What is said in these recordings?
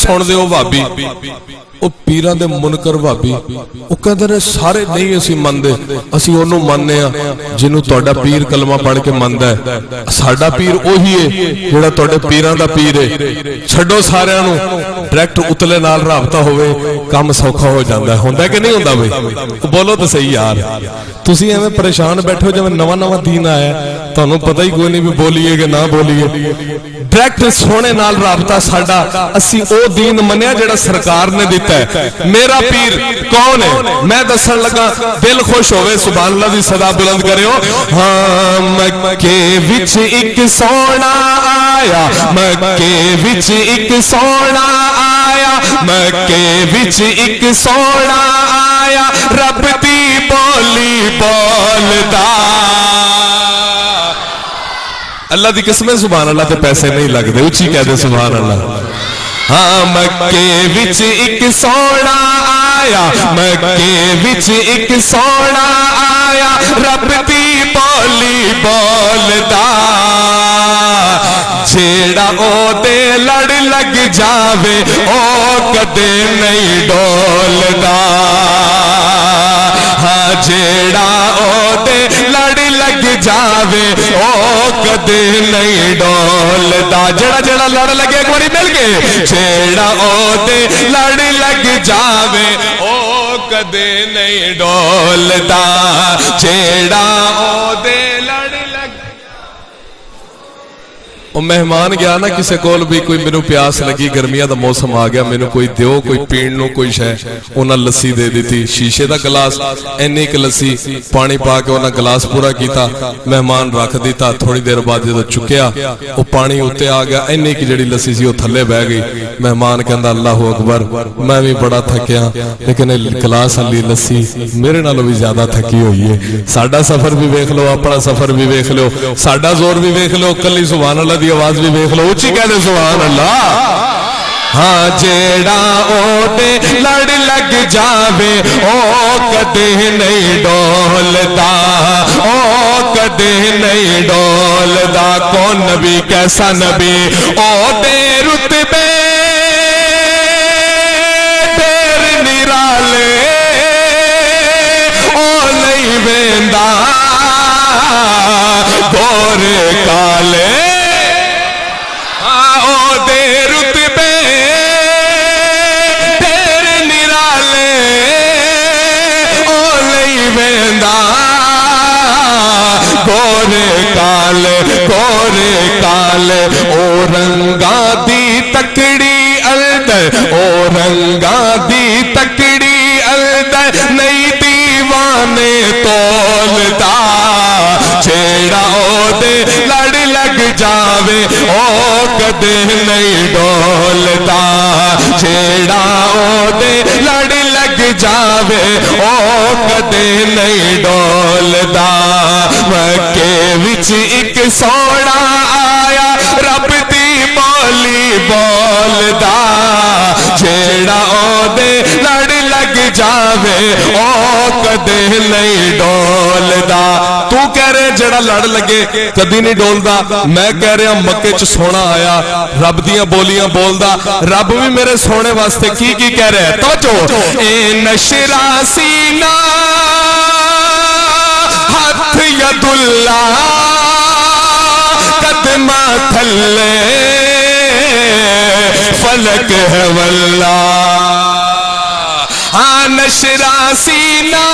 सुन दिओ भाभी पीरां दे मुनकर भाभी कहते ने सारे नहीं असीं मनदे, असीं ओनू मनने आ जिन्हों तुहाडा पीर कलमा पढ़ के मनदा है। साडा पीर ओही है जिहड़ा तुहाडे पीरां दा पीर है। छड्डो सारिआं नूं, डायरैक्ट उतले नाल राबता होवे काम सौखा हो जांदा है। हुंदा कि नहीं हुंदा बई? बोलो तो सही यार। तुसीं एवें परेशान बैठे हो जिवें नवां नवां दीन आया, तुहानूं पता ही कोई नहीं भी बोलीए कि ना बोलीए। डायरैक्ट सोने नाल राबता साडा, असीं ओ दीन मन्निया जिहड़ा सरकार ने दिता है। मेरा पीर कौन है मैं दसन लगा, दिल खुश होवे सुभान अल्लाह दी सदा बुलंद करियो। हाँ मक्के विच एक सोना आया, मक्के विच एक सोना आया, मक्के विच एक सोना आया, रब दी बोली बोलदा। अल्लाह दी किस्में सुभान अल्लाह ते पैसे नहीं लगते, उची कह दे सुभान अल्लाह। हाँ मक्के विच एक सोना आया, मक्के विच एक सोना आया, रब दी बोली बोलदा। जेड़ा ओदे लड़ लग जावे ओ कदे नहीं डोलदा। हाँ जेड़ा ओदे लड़ लग जावे ओ कदे नहीं डोलदा। जेड़ा जेड़ा लड़ लगे एक बारी मिल के, जेड़ा ओदे लड़ लग जावे ओ कदे नहीं डोलदा। जेड़ा ओदे लड़ लग मेहमान गया ना किसी कोल भी, कोई मैनू प्यास लगी, गर्मियां दा मौसम आ गया, मैनू कोई दिओ कोई पीण नूं कोई शै, उन्हां लस्सी दे दी। शीशे दा गिलास, इन्नी क लस्सी पानी पा के उन्हां गिलास पूरा किया, मेहमान रख दिता। थोड़ी देर बाद जो चुकया वो पानी उत्ते आ गया, इन्नी की जिहड़ी लस्सी सी वो थल्ले बह गई। मेहमान कहंदा अल्लाह अकबर, मैं भी बड़ा थकिया लेकिन गिलास वाली लस्सी मेरे नालों भी ज्यादा थकी हुई है। साडा सफर भी वेख लो, अपना सफर भी वेख लो, साडा जोर भी वेख लो, कली सुभान अल्लाह दी आवाज भी देख लो, उची कह दे सुभान अल्लाह। हाँ जेड़ा ओदे लड़ लग जावे ओ कदे नहीं डोलदा, ओ कदे नहीं डोलदा। कौन नबी कैसा नबी, ओदे रुतबे तेरे निराले, ओ नहीं वेंदा गोरे काले। गोरे काले ओ रंगा दी तकड़ी अलदर, ओ रंगा दी तकड़ी अलदर, नहीं दीवाने तोलदा। जेड़ा ओदे लड़ लग जावे ओ कदे नहीं डोलदा। जेड़ा ओदे लड़ लग जावे ओ कदे नहीं डोलदा। मक्के विच एक सोना आया, रब दी बोली बोलदा। जेड़ा ओदे लड़ लग जावे ओ कदे नहीं डोलदा। तू कह रहे जेड़ा लड़ लगे कदी नहीं डोलदा, मैं कह रहा मक्के च सोना आया, रब दियां बोलियां बोलदा। रब भी मेरे सोने वास्ते की कह रहा है, तो ए नशरा सीना हथ यदुल्ला, कदमा थल्ले फलक है वल्ला। हाँ नशरा सीना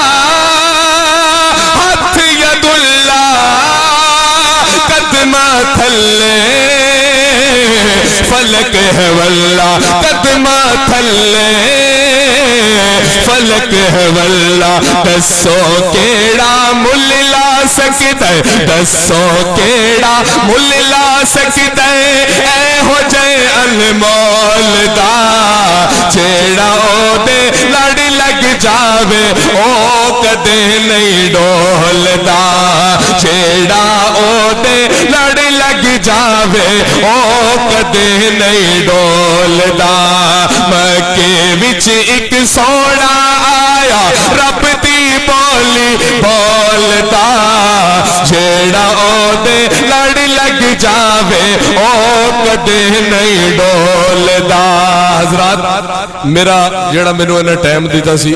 हथ यदुल्ला, कदमा थल्ले फलक है वल्ला, कदमा थल्ले फलक है वल्ला। दसो केड़ा मुल ला सकदा, दसो केड़ा मुल ला सकदा, ऐ हो जाए अनमोल दा। जेड़ा ओदे लड़ लग जावे ओ कदे नहीं डोलदा। जेड़ा ओदे लड़ लग जावे ओ कदे नहीं डोलदा। मक्के विच एक सोना आया, रब दी बोली बोलदा। जेड़ा ओदे लड़ लग जावे ओ कदे नहीं डोलदा। हज़रात मेरा जेड़ा मैनू इन्हें टाइम दिता सी